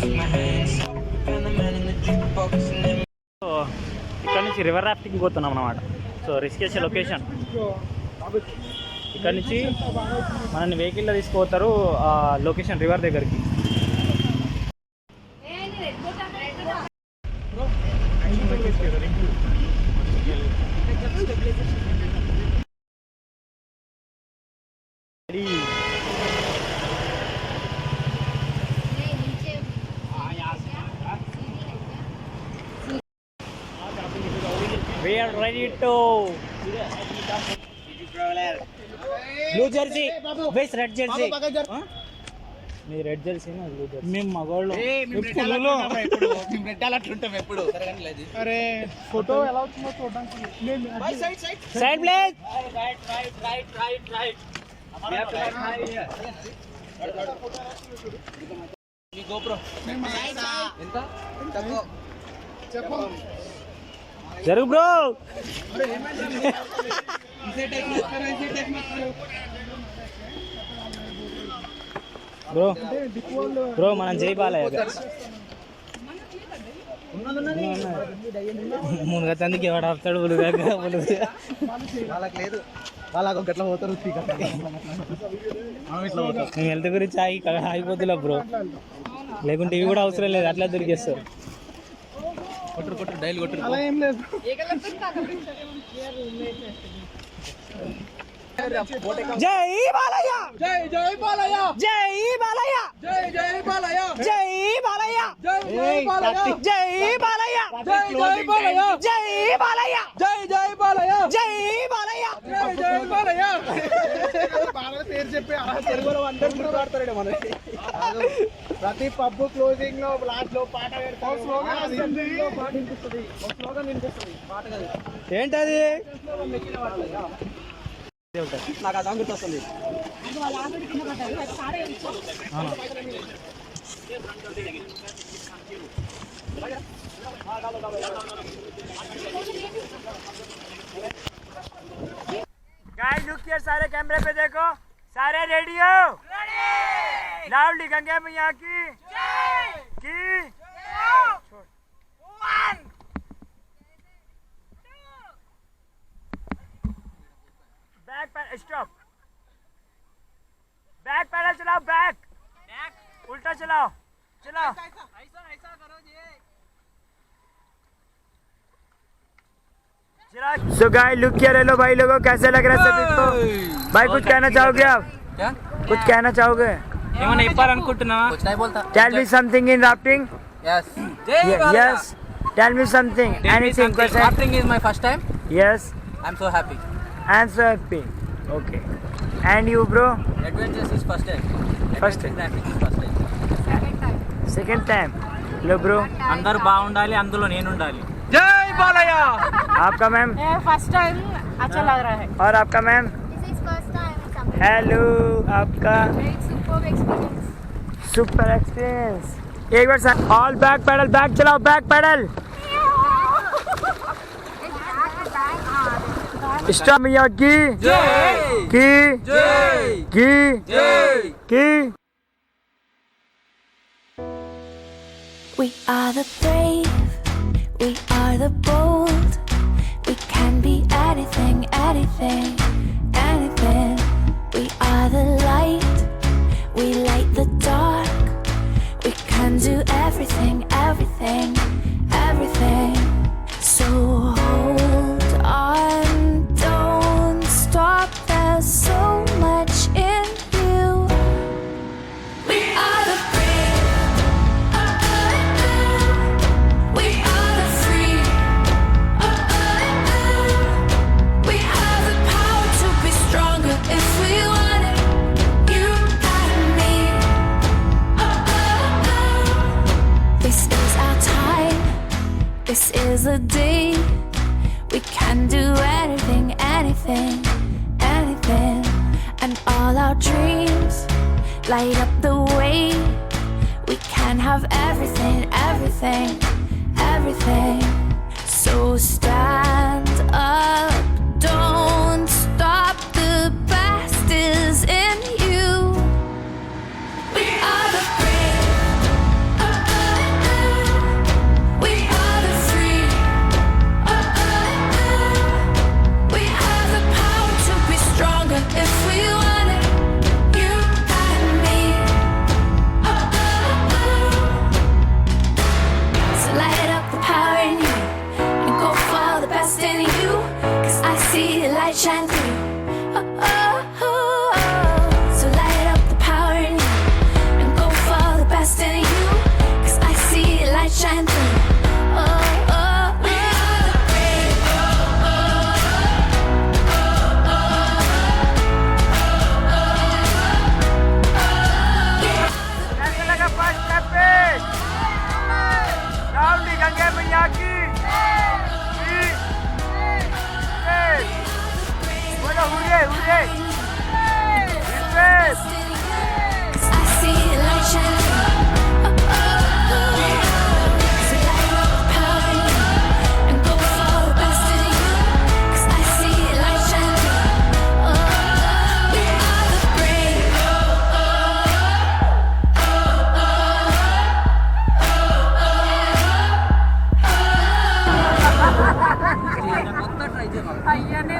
So ఇక్కడ నుంచి river rafting పోతున్నాం అన్నమాట. So Rishikesh location. ఇక్కడ నుంచి మనల్ని వెహికల్లో తీసుకుపోతారు లొకేషన్ రివర్ దగ్గరికి. We are ready to blue jersey. Where's red jersey? Me red Jersey నా బ్లూ జెర్సీ. మేము మగోళ్ళు ఎప్పుడు. అరే ఫోటో ఎలా వచ్చిందో చూడడానికి. Side please. మీ గోప్రో ఎంత చెప్పు. జరుగు బ్రో. బ్రో బ్రో మనం జై బాలయ్య మునుగా తందుకి ఎవడు ఆపుతాడు. వాళ్ళకి లేదు, వాళ్ళకి గట్లా పోతారు. మేము హెల్త్ గురించి ఆగిపోతున్నా బ్రో, లేకుంటే ఇవి కూడా అవసరం లేదు, అట్లా దొరికేస్తారు. కొట్టరు కొట్టరు డైలీ కొట్టరు. అలా ఏం లేదు. జై బాలయ్య, జై జై బాలయ్య, జై బాలయ్య, జై జై బాలయ్య, జై బాలయ్య, జై బాలయ్య, జై బాలయ్య, జై జై బాలయ్య, జై బాలయ్య, జై జై బాలయ్య, జై బాలయ్య, జై జై బాలయ్య. బాలయ్య పేరు చెప్పి ఆ తెలుగులో అందరూ గుర్తుపడతారు. మన ప్రతి పబ్ క్లోజింగ్ లో లాస్ట్ లో పాట పెడతారు. స్లోగన్ వినిపిస్తుంది, పాట కాదు. ఏంటది? నాకు ఆ సాంగ్ గుర్తొస్తుంది. गाइस लुक हियर, सारे कैमरे पे देखो, सारे रेडी हो? लाउडली गंगे मैया की back pedal stop, back pedal चलाओ, बैक उल्टा चलाओ, चलाओ ऐसा करो जी. So guys look here, hello भाई लोगों, कैसे लग रहा है सभी को? भाई कुछ कहना चाहोगे आप? क्या कुछ कहना चाहोगे? ఏమన్నా ఇప్పాలనుకుంటున్నా? कुछ नहीं बोलता. Tell me something in rafting. Yes. Yes. Tell me something. Anything. Rafting is my first time. Yes. I'm so happy. I'm so happy. Okay. And you bro? Adventures is first time. First time. Rafting is first time. Second time. Hello bro. అందరూ బాగుండాలి, అందులో నేను ఉండాలి. जय बालయ్య. आपका ma'am? First time अच्छा लग रहा है. और आपका ma'am? This is first time. Hello आपका? Super experience. Super experience. एक बार ऑल बैक पैडल, बैक चलाओ, बैक पैडल. स्टॉप मैया की जय, की जय, की जय, की. We are the brave. We are the bold. We can be anything, anything, anything. We are the light. We light the dark. We can do everything, everything, everything. So hold on, don't stop. There's so much in you. We are the brave. We are the free. We have the power to be stronger if we want it. You and me. This is our time. This is the day. We can do anything, anything, anything. And all our dreams light up the way. We can have everything, everything, everything. So stand up, don't stop. The best is in you. We are the brave. see the light shine through. Oh, oh, oh, oh. So light up the power in you and go for the best in you. 'Cause I see the light shine through. Oh, oh, we are the brave. कैसे लगा first step पे? Rounding Gange मैया की। बोलो hurray hurray. I see the light shine through. Oh, oh, oh. So light up the power in you and go for the best in you. 'Cause I see the light shine through. Oh, we are the brave. మొత్తం try చేయాలి